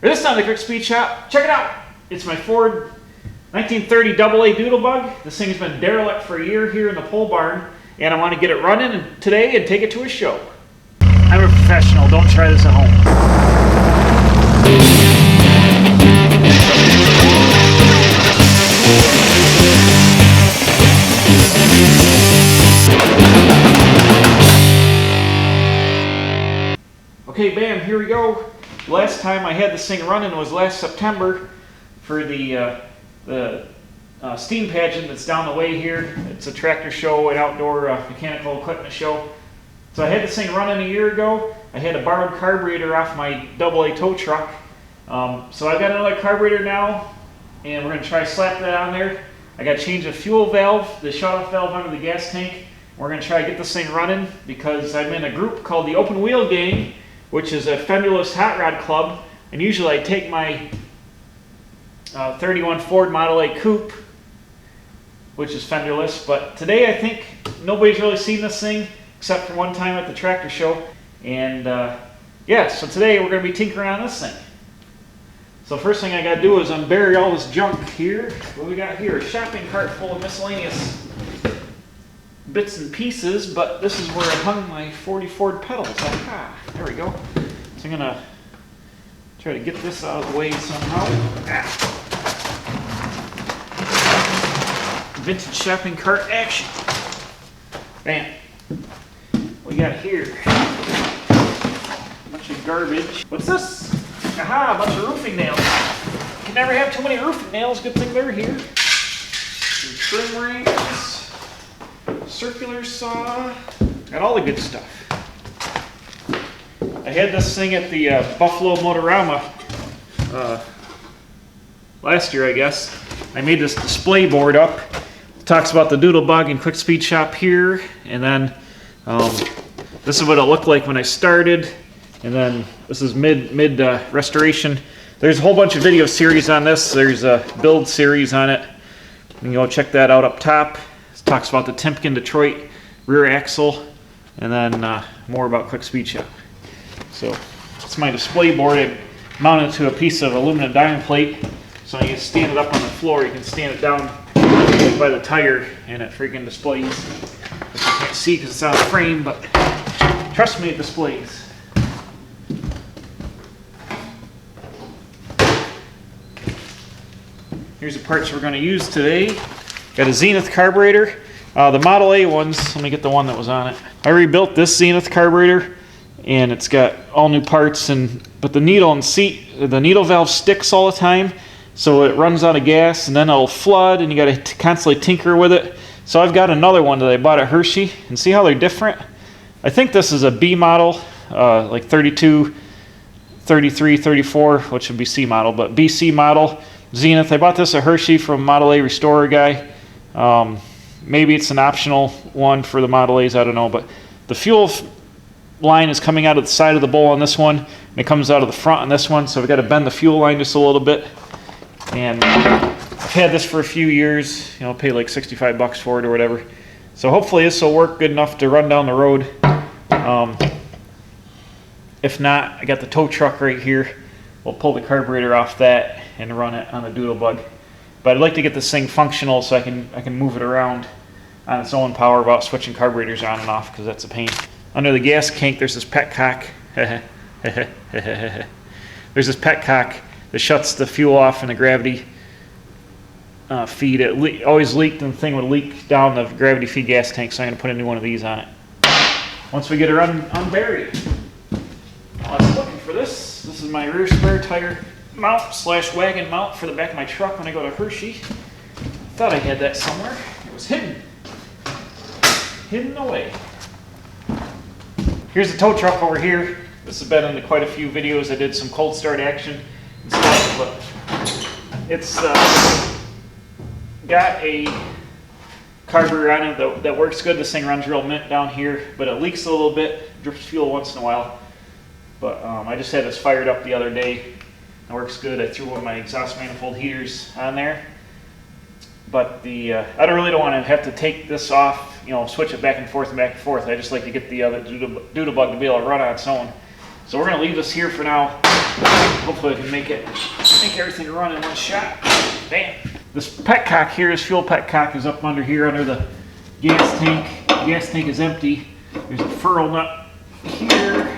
Or this time the Quick Speed Shop. Check it out. It's my Ford 1930 AA Doodlebug. This thing's been derelict for a year here in the pole barn, and I want to get it running today and take it to a show. I'm a professional. Don't try this at home. Okay, bam, here we go. Last time I had this thing running was last September for the steam pageant that's down the way here. It's a tractor show and outdoor mechanical equipment show. So I had this thing running a year ago. I had a borrowed carburetor off my AA tow truck. So I've got another carburetor now, and we're going to try to slap that on there. I got to change the fuel valve, the shut-off valve under the gas tank. We're going to try to get this thing running because I'm in a group called the Open Wheel Gang, which is a fenderless hot rod club, and usually I take my 31 Ford Model A Coupe, which is fenderless, but today I think nobody's really seen this thing except for one time at the tractor show, and yeah, so today we're going to be tinkering on this thing. So first thing I got to do is unbury all this junk here. What we got here? A shopping cart full of miscellaneous bits and pieces, but this is where I hung my 40 Ford pedals. Aha, there we go. So I'm gonna try to get this out of the way somehow. Vintage shopping cart action. Bam. What we got here? A bunch of garbage. What's this? Aha, a bunch of roofing nails. You can never have too many roofing nails. Good thing they're here. Some trim rings. Circular saw, got all the good stuff. I had this thing at the Buffalo Motorama last year, I guess. I made this display board up. It talks about the Doodlebug and Quick Speed Shop here, and then this is what it looked like when I started, and then this is mid restoration. There's a whole bunch of video series on this. There's a build series on it. You can go check that out up top. Talks about the Timken Detroit rear axle, and then more about Quick Speed Shop. So it's my display board. I mounted to a piece of aluminum diamond plate, so when you stand it up on the floor, you can stand it down by the tire, and it freaking displays. You can't see because it's out of frame, but trust me, it displays. Here's the parts we're going to use today. Got a Zenith carburetor. The Model A ones, let me get the one that was on it. I rebuilt this Zenith carburetor, and it's got all new parts, but the needle valve sticks all the time, so it runs out of gas, and then it'll flood, and you got to constantly tinker with it. So I've got another one that I bought at Hershey, and see how they're different? I think this is a B model, like 32, 33, 34, which would be C model, but BC model Zenith. I bought this at Hershey from Model A Restorer guy. Maybe it's an optional one for the Model A's, I don't know, but the fuel line is coming out of the side of the bowl on this one, and it comes out of the front on this one, so we've got to bend the fuel line just a little bit. And I've had this for a few years, you know, pay like 65 bucks for it or whatever. So hopefully this will work good enough to run down the road. If not, I got the tow truck right here. We'll pull the carburetor off that and run it on the Doodlebug. But I'd like to get this thing functional so I can move it around on its own power without switching carburetors on and off, because that's a pain. Under the gas tank, there's this petcock. There's this petcock that shuts the fuel off in the gravity feed. It always leaked, and the thing would leak down the gravity feed gas tank, so I'm going to put a new one of these on it. Once we get her unburied. I was looking for this. This is my rear spare tire mount / wagon mount for the back of my truck when I go to Hershey. Thought I had that somewhere. It was hidden away. Here's the tow truck over here. This has been in quite a few videos. I did some cold start action and stuff, but it's got a carburetor on it that works good. This thing runs real mint down here, but it leaks a little bit, drips fuel once in a while. But I just had this fired up the other day. It works good. I threw one of my exhaust manifold heaters on there. But I really don't want to have to take this off, you know, switch it back and forth and back and forth. I just like to get the other Doodlebug to be able to run on its own. So we're going to leave this here for now. hopefully I can make everything run in one shot. Bam. This petcock here, this fuel petcock is up under here under the gas tank. The gas tank is empty. There's a furrow nut here.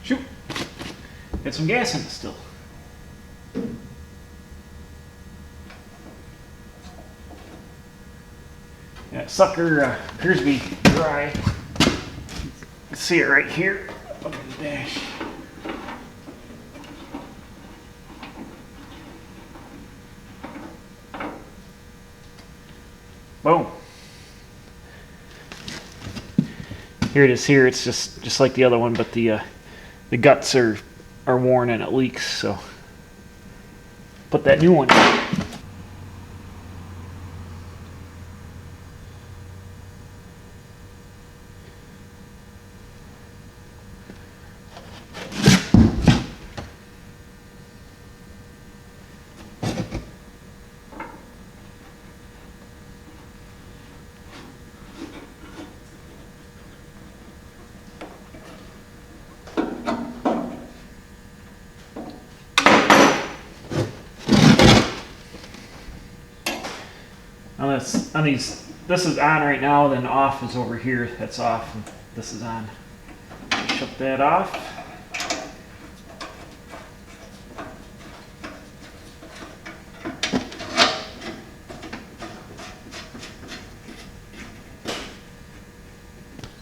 Shoot! Got some gas in it still. That sucker appears to be dry. You can see it right here up in the dash. Boom. Here it is here. It's just like the other one, but the guts are worn and it leaks, so put that new one in. On these, this is on right now, then off is over here. That's off, and this is on. Shut that off.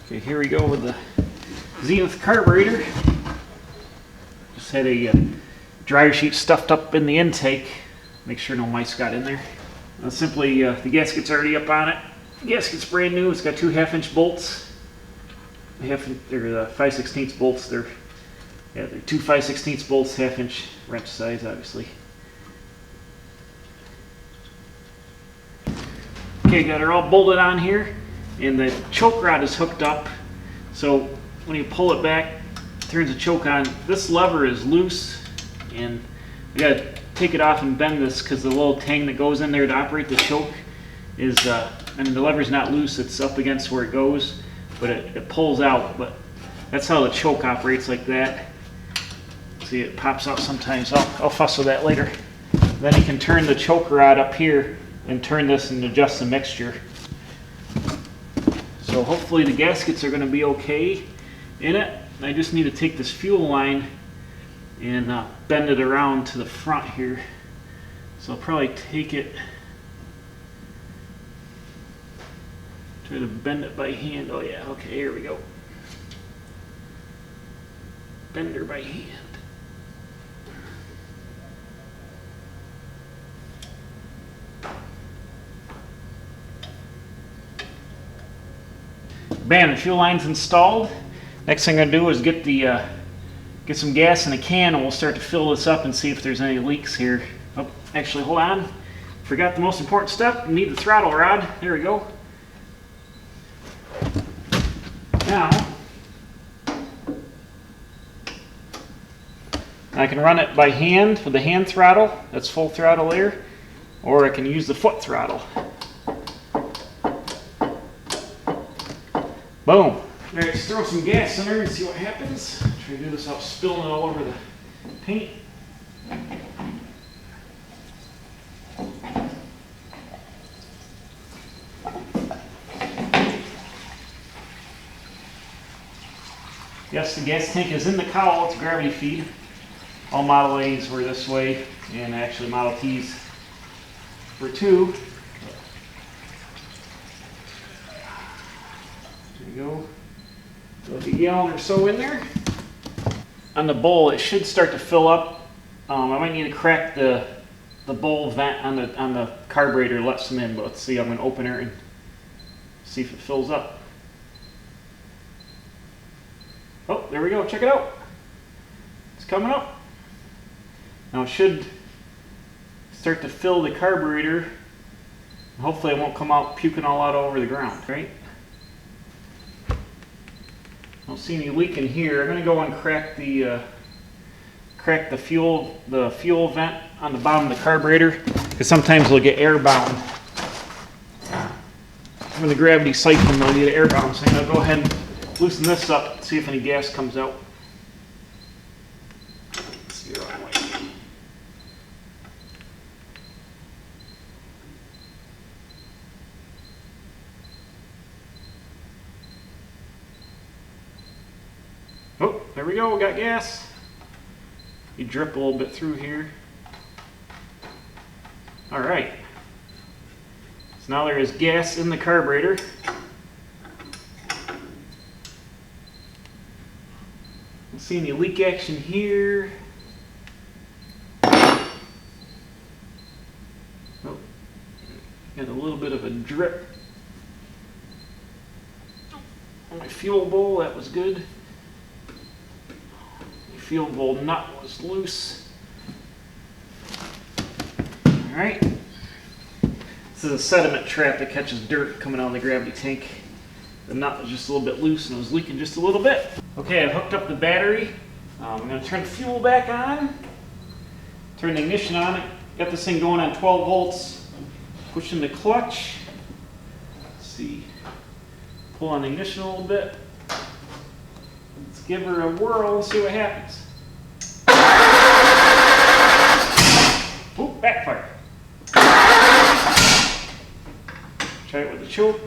Okay, here we go with the Zenith carburetor. Just had a dryer sheet stuffed up in the intake. Make sure no mice got in there. Simply, the gasket's already up on it. The gasket's brand new. It's got two 1/2-inch bolts. They're 5/16 bolts. They're two 5/16 bolts, 1/2-inch wrench size, obviously. Okay, got her all bolted on here, and the choke rod is hooked up. So when you pull it back, it turns the choke on. This lever is loose, and you got to take it off and bend this because the little tang that goes in there to operate the choke is, and the lever's not loose, it's up against where it goes, but it pulls out. But that's how the choke operates, like that. See, it pops out sometimes. I'll fuss with that later. Then you can turn the choke rod up here and turn this and adjust the mixture. So hopefully the gaskets are going to be okay in it. I just need to take this fuel line and bend it around to the front here. So I'll probably take it, try to bend it by hand. Oh yeah, okay, here we go. Bend her by hand. Bam, the fuel line's installed. Next thing I'm gonna do is get some gas in a can, and we'll start to fill this up and see if there's any leaks here. Oh, actually, hold on. Forgot the most important step. You need the throttle rod. There we go. Now, I can run it by hand with the hand throttle. That's full throttle there. Or I can use the foot throttle. Boom. All right, let's throw some gas in there and see what happens. Try to do this without spilling it all over the paint. Yes, the gas tank is in the cowl. It's gravity feed. All Model A's were this way, and actually Model T's were too. There you go. Like a gallon or so in there. On the bowl, it should start to fill up. I might need to crack the bowl vent on the carburetor, let some in, but let's see. I'm going to open her and see if it fills up. Oh, there we go. Check it out. It's coming up. Now it should start to fill the carburetor Hopefully it won't come out puking all out over the ground, right? Don't see any leak in here. I'm gonna go and crack the fuel vent on the bottom of the carburetor, because sometimes it'll get airbound. When the gravity siphon, they'll get airbound. So I'm gonna go ahead and loosen this up, see if any gas comes out. Let's see the wrong way. Oh, there we go, we got gas. You drip a little bit through here. All right. So now there is gas in the carburetor. Don't see any leak action here. Oh, got a little bit of a drip on my fuel bowl. That was good. Fuel bowl nut was loose. Alright. This is a sediment trap that catches dirt coming out of the gravity tank. The nut was just a little bit loose and it was leaking just a little bit. Okay, I've hooked up the battery. I'm going to turn the fuel back on. Turn the ignition on. Got this thing going on 12 volts. Pushing the clutch. Let's see. Pull on the ignition a little bit. Let's give her a whirl and see what happens. Oop, backfire. Try it with the choke.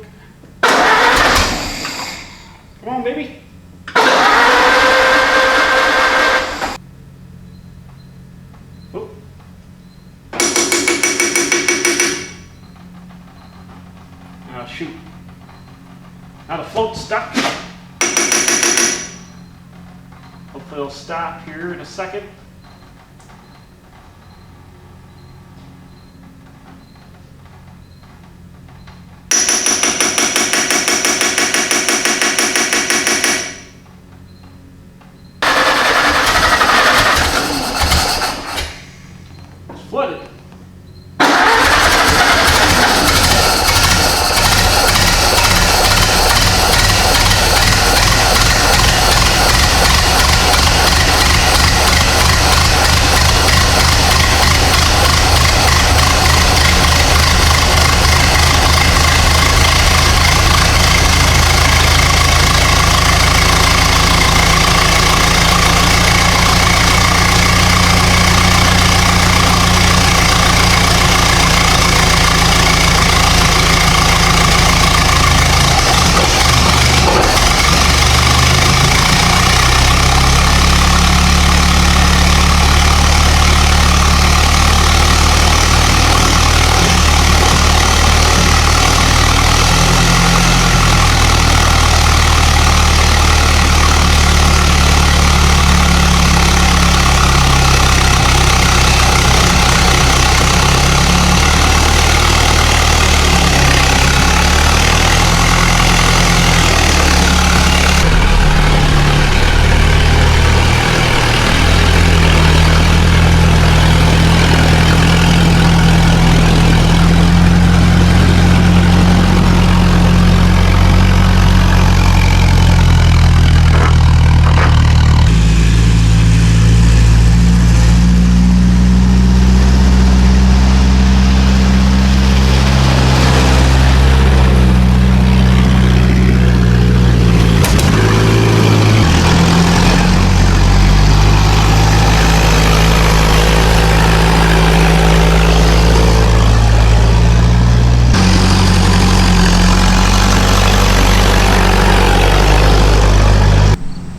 Come on, baby. Oop. Oh, shoot. Now the float's stuck. Hopefully it'll stop here in a second. It's flooded.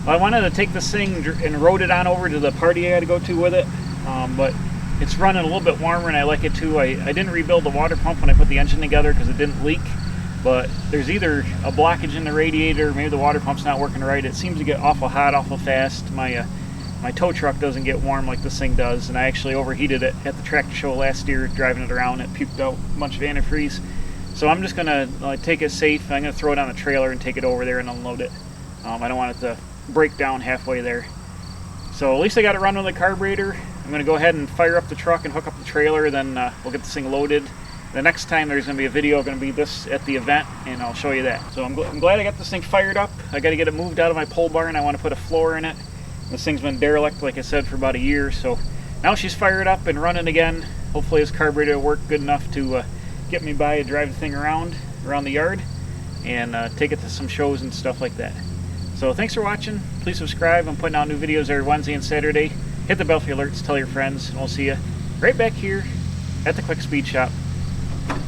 I wanted to take this thing and road it on over to the party I got to go to with it, but it's running a little bit warmer and I like it too. I didn't rebuild the water pump when I put the engine together because it didn't leak, but there's either a blockage in the radiator, maybe the water pump's not working right. It seems to get awful hot, awful fast. My tow truck doesn't get warm like this thing does, and I actually overheated it at the tractor show last year driving it around. It puked out a bunch of antifreeze. So I'm just going to take it safe. I'm going to throw it on the trailer and take it over there and unload it. I don't want it to break down halfway there. So at least I got it running with the carburetor. I'm going to go ahead and fire up the truck and hook up the trailer, then we'll get this thing loaded. the next time there's going to be a video going to be this at the event, and I'll show you that. So I'm glad I got this thing fired up. I got to get it moved out of my pole barn. I want to put a floor in it. This thing's been derelict, like I said, for about a year. So now she's fired up and running again. Hopefully this carburetor will work good enough to get me by and drive the thing around the yard and take it to some shows and stuff like that. So thanks for watching. Please subscribe. I'm putting out new videos every Wednesday and Saturday. Hit the bell for alerts, tell your friends, and we'll see you right back here at the Quick Speed Shop.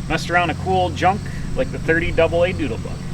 Messed around a cool junk like the 30 AA Doodlebug.